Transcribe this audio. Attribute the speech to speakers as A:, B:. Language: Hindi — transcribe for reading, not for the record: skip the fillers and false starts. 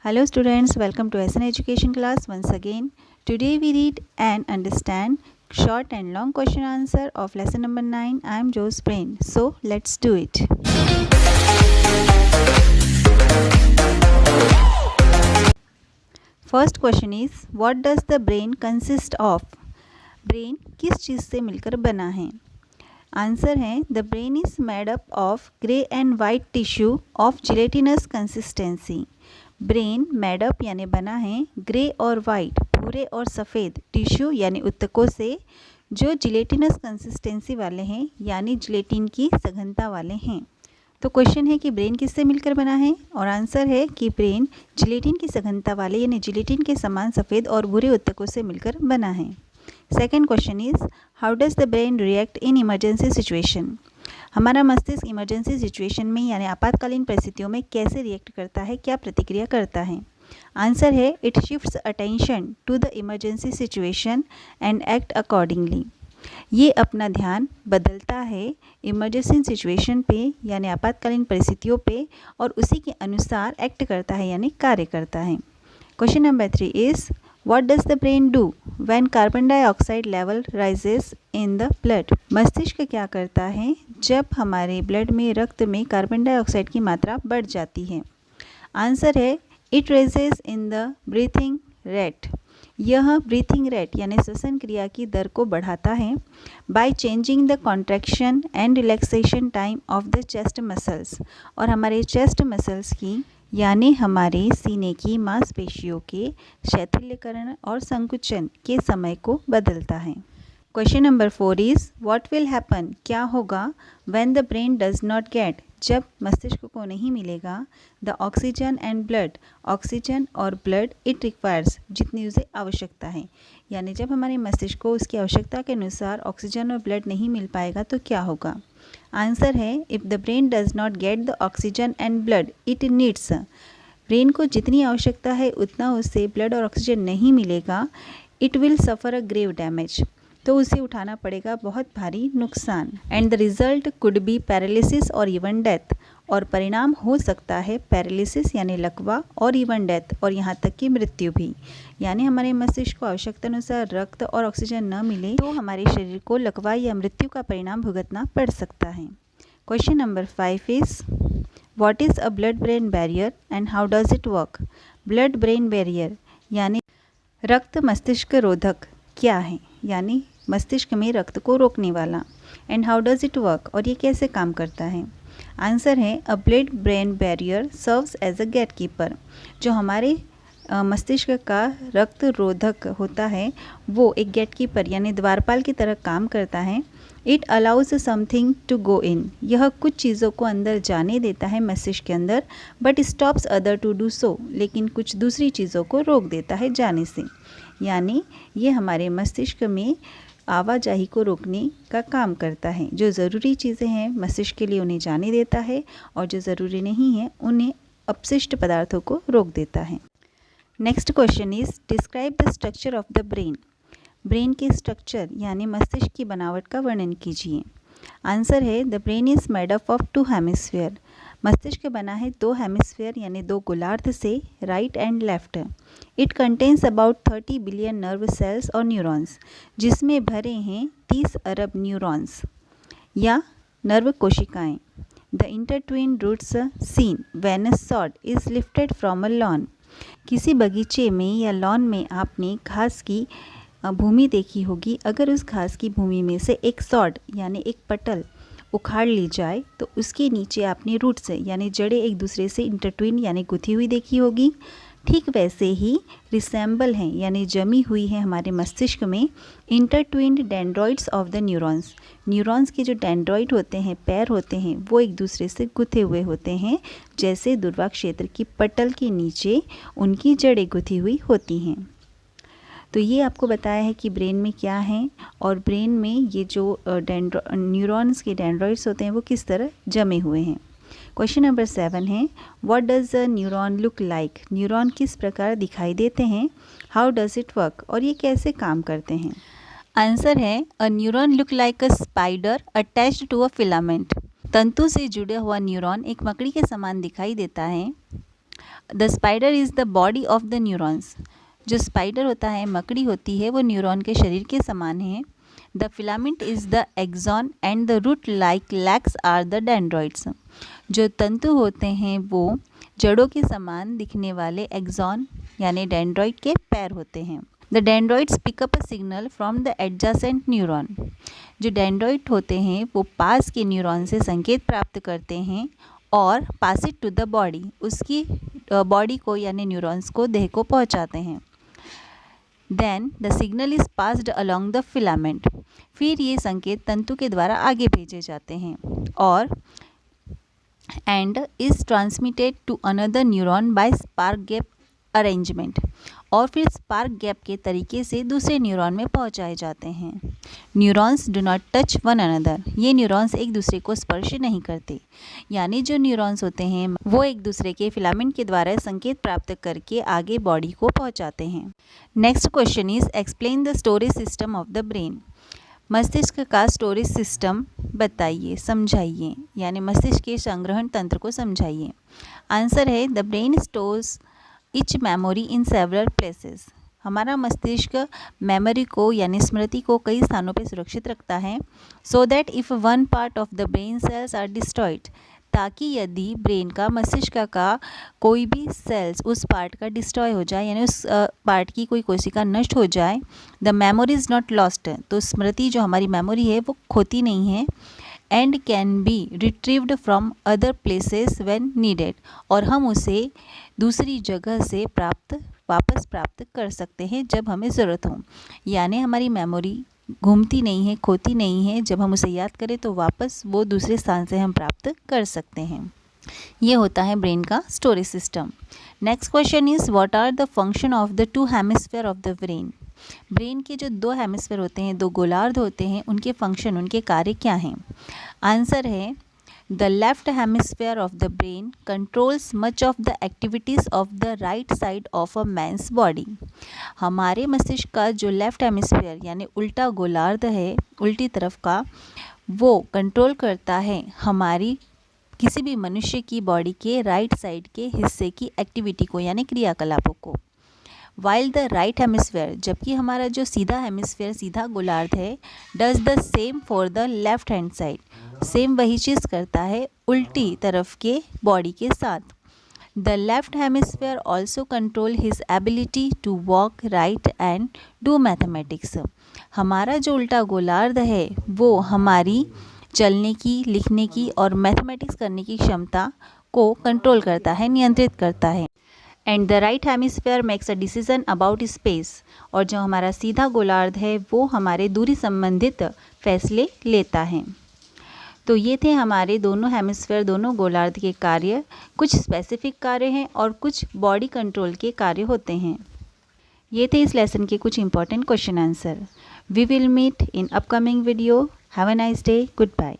A: Hello students, welcome to SN Education class once again. Today we read and understand short and long question answer of lesson number 9. I am Joe's brain. So let's do it. First question is, what does the brain consist of? Brain किस चीज़ से मिलकर बना है? आंसर है the brain is made up of grey and white tissue of gelatinous consistency. Brain made up यानी बना है ग्रे और वाइट भूरे और सफ़ेद टिश्यू यानी उत्तकों से जो जिलेटिनस कंसिस्टेंसी वाले हैं यानी जिलेटिन की सघनता वाले हैं. तो क्वेश्चन है कि ब्रेन किससे मिलकर बना है और आंसर है कि ब्रेन जिलेटिन की सघनता वाले यानी जिलेटिन के समान सफ़ेद और भूरे उत्तकों से मिलकर बना है. Second question is how does the brain react in emergency situation. हमारा मस्तिष्क इमरजेंसी सिचुएशन में यानी आपातकालीन परिस्थितियों में कैसे रिएक्ट करता है, क्या प्रतिक्रिया करता है. आंसर है it shifts attention to the emergency situation and act accordingly. ये अपना ध्यान बदलता है इमरजेंसी सिचुएशन पे यानी आपातकालीन परिस्थितियों पे और उसी के अनुसार एक्ट करता है यानी कार्य करता है. Question number 3 is What does the brain do when carbon dioxide level rises in the blood? मस्तिष्क क्या करता है जब हमारे ब्लड में रक्त में कार्बन डाइऑक्साइड की मात्रा बढ़ जाती है. आंसर है it raises in the breathing rate. यह ब्रीथिंग रेट यानी श्वसन क्रिया की दर को बढ़ाता है by changing the contraction and relaxation time of the chest muscles. और हमारे चेस्ट मसल्स की यानी हमारे सीने की मांसपेशियों के शैथिल्यकरण और संकुचन के समय को बदलता है. Question number 4 is what will happen. क्या होगा when the brain does not gate. जब मस्तिष्क को नहीं मिलेगा the oxygen and blood. Oxygen और ब्लड इट रिक्वायर्स जितनी उसे आवश्यकता है यानी जब हमारे मस्तिष्क को उसकी आवश्यकता के अनुसार ऑक्सीजन और ब्लड नहीं मिल पाएगा तो क्या होगा. आंसर है if the brain does not get the oxygen and blood it needs. Brain को जितनी आवश्यकता है उतना उससे ब्लड और ऑक्सीजन नहीं मिलेगा it will suffer a grave damage. तो उसे उठाना पड़ेगा बहुत भारी नुकसान. And the result could be paralysis or even death. और परिणाम हो सकता है पैरालिसिस यानी लकवा और इवन डेथ और यहाँ तक कि मृत्यु भी. यानी हमारे मस्तिष्क को आवश्यकता अनुसार रक्त और ऑक्सीजन न मिले तो हमारे शरीर को लकवा या मृत्यु का परिणाम भुगतना पड़ सकता है. Question number 5 is what is a blood brain barrier and how does it work. Blood brain barrier यानी रक्त मस्तिष्क रोधक क्या है यानी मस्तिष्क में रक्त को रोकने वाला. And how does it work और ये कैसे काम करता है. आंसर है a blood brain barrier serves as a gatekeeper. जो हमारे मस्तिष्क का रक्त रोधक होता है वो एक गेट कीपर यानी द्वारपाल की तरह काम करता है. It allows something to go in. यह कुछ चीज़ों को अंदर जाने देता है मस्तिष्क के अंदर but stops other to do so. लेकिन कुछ दूसरी चीज़ों को रोक देता है जाने से. यानी ये हमारे मस्तिष्क में आवाजाही को रोकने का काम करता है. जो ज़रूरी चीज़ें हैं मस्तिष्क के लिए उन्हें जाने देता है और जो ज़रूरी नहीं है उन्हें अपशिष्ट पदार्थों को रोक देता है. Next question is describe the structure of the brain. Brain के स्ट्रक्चर यानी मस्तिष्क की बनावट का वर्णन कीजिए. आंसर है the brain is made up of 2 hemisphere. मस्तिष्क बना है 2 हेमिस्फीयर यानी 2 गोलार्ध से right and left. It contains about 30 billion nerve cells और न्यूरॉन्स जिसमें भरे हैं 30 अरब न्यूरॉन्स या नर्व कोशिकाएं. The intertwined roots seen when a sawed is lifted from a lawn. किसी बगीचे में या लॉन में आपने घास की भूमि देखी होगी. अगर उस घास की भूमि में से एक सॉड यानी एक पटल उखाड़ ली जाए तो उसके नीचे आपने रूट्स यानी जड़ें एक दूसरे से इंटरट्विन यानी गुथी हुई देखी होगी. ठीक वैसे ही रिसेंबल हैं यानी जमी हुई है हमारे मस्तिष्क में इंटरट्विन्ड dendroids of the neurons. Neurons के जो डेंड्रॉइड होते हैं पैर होते हैं वो एक दूसरे से गुथे हुए होते हैं जैसे दुर्वा क्षेत्र की पटल के नीचे उनकी जड़ें गुथी हुई होती हैं. तो ये आपको बताया है कि ब्रेन में क्या है और ब्रेन में ये जो न्यूरॉन्स के डेंड्रॉइड्स होते हैं वो किस तरह जमे हुए हैं. क्वेश्चन नंबर 7 है what does a neuron look like. Neuron किस प्रकार दिखाई देते हैं. हाउ डज इट वर्क और ये कैसे काम करते हैं. आंसर है a neuron look like a spider attached to a filament. तंतु से जुड़ा हुआ न्यूरॉन एक मकड़ी के समान दिखाई देता है. The spider is the body of the neurons. जो स्पाइडर होता है, मकड़ी होती है, वो न्यूरॉन के शरीर के समान है। The filament is the axon and the root like legs are the dendroids. जो तंतु होते हैं वो जड़ों के समान दिखने वाले एक्सॉन यानी डेंड्रॉइड के पैर होते हैं। The dendroids pick up a signal from the adjacent neuron. जो डेंड्रॉइड होते हैं वो पास के न्यूरॉन से संकेत प्राप्त करते हैं और pass it to the body, उसकी बॉडी को यानी न्यूरॉन्स को देह को पहुंचाते हैं। Then the signal is passed along the filament. फिर ये संकेत तंतु के द्वारा आगे भेजे जाते हैं और and is transmitted to another neuron by spark gap arrangement. और फिर स्पार्क गैप के तरीके से दूसरे न्यूरॉन में पहुंचाए जाते हैं। Neurons do not touch one another. ये न्यूरॉन्स एक दूसरे को स्पर्श नहीं करते, यानी जो न्यूरॉन्स होते हैं वो एक दूसरे के फिलामेंट के द्वारा संकेत प्राप्त करके आगे बॉडी को पहुंचाते हैं। Next question is explain the storage system of the brain. मस्तिष्क का स्टोरेज सिस्टम बताइए, समझाइए, यानी मस्तिष्क के संग्रहण तंत्र को समझाइए। आंसर है the brain stores etch memory in several places. हमारा मस्तिष्क मेमोरी को यानी स्मृति को कई स्थानों पर सुरक्षित रखता है। So that if one part of the brain cells are destroyed, ताकि यदि ब्रेन का मस्तिष्क का कोई भी सेल्स उस पार्ट का डिस्ट्रॉय हो जाए यानी उस पार्ट की कोई कोशिका नष्ट हो जाए, the memory is not lost, तो स्मृति जो हमारी मेमोरी है वो खोती नहीं है। And can be retrieved from other places when needed, और हम उसे दूसरी जगह से वापस प्राप्त कर सकते हैं जब हमें ज़रूरत हो। यानी हमारी मेमोरी घूमती नहीं है, खोती नहीं है, जब हम उसे याद करें तो वापस वो दूसरे स्थान से हम प्राप्त कर सकते हैं। ये होता है ब्रेन का storage system. Next question is what are the function of the two hemisphere of the brain. Brain के जो दो हेमिस्फीयर होते हैं, दो गोलार्ध होते हैं, उनके फंक्शन, उनके कार्य क्या हैं। आंसर है the left hemisphere of the brain controls much of the activities of the right side of a man's body. हमारे मस्तिष्क का जो लेफ्ट हेमिस्फीयर यानी उल्टा गोलार्ध है, उल्टी तरफ का, वो कंट्रोल करता है हमारी किसी भी मनुष्य की बॉडी के राइट साइड के हिस्से की एक्टिविटी को यानी क्रियाकलापों को। वाइल द राइट हेमिस्फीयर, जबकि हमारा जो सीधा हेमिस्फीयर, सीधा गोलार्ध है, does the same for the left hand side, same वही चीज़ करता है उल्टी तरफ के बॉडी के साथ। The left hemisphere also control his ability to walk, write and do mathematics. हमारा जो उल्टा गोलार्ध है वो हमारी चलने की, लिखने की और मैथमेटिक्स करने की क्षमता को कंट्रोल करता है, नियंत्रित करता है। And the right hemisphere makes a decision about space, और जो हमारा सीधा गोलार्ध है वो हमारे दूरी संबंधित फैसले लेता है। तो ये थे हमारे दोनों हेमिस्फीयर, दोनों गोलार्ध के कार्य। कुछ स्पेसिफिक कार्य हैं और कुछ बॉडी कंट्रोल के कार्य होते हैं। ये थे इस लेसन के कुछ important question answer. We will meet in upcoming video. Have a nice day. Good bye.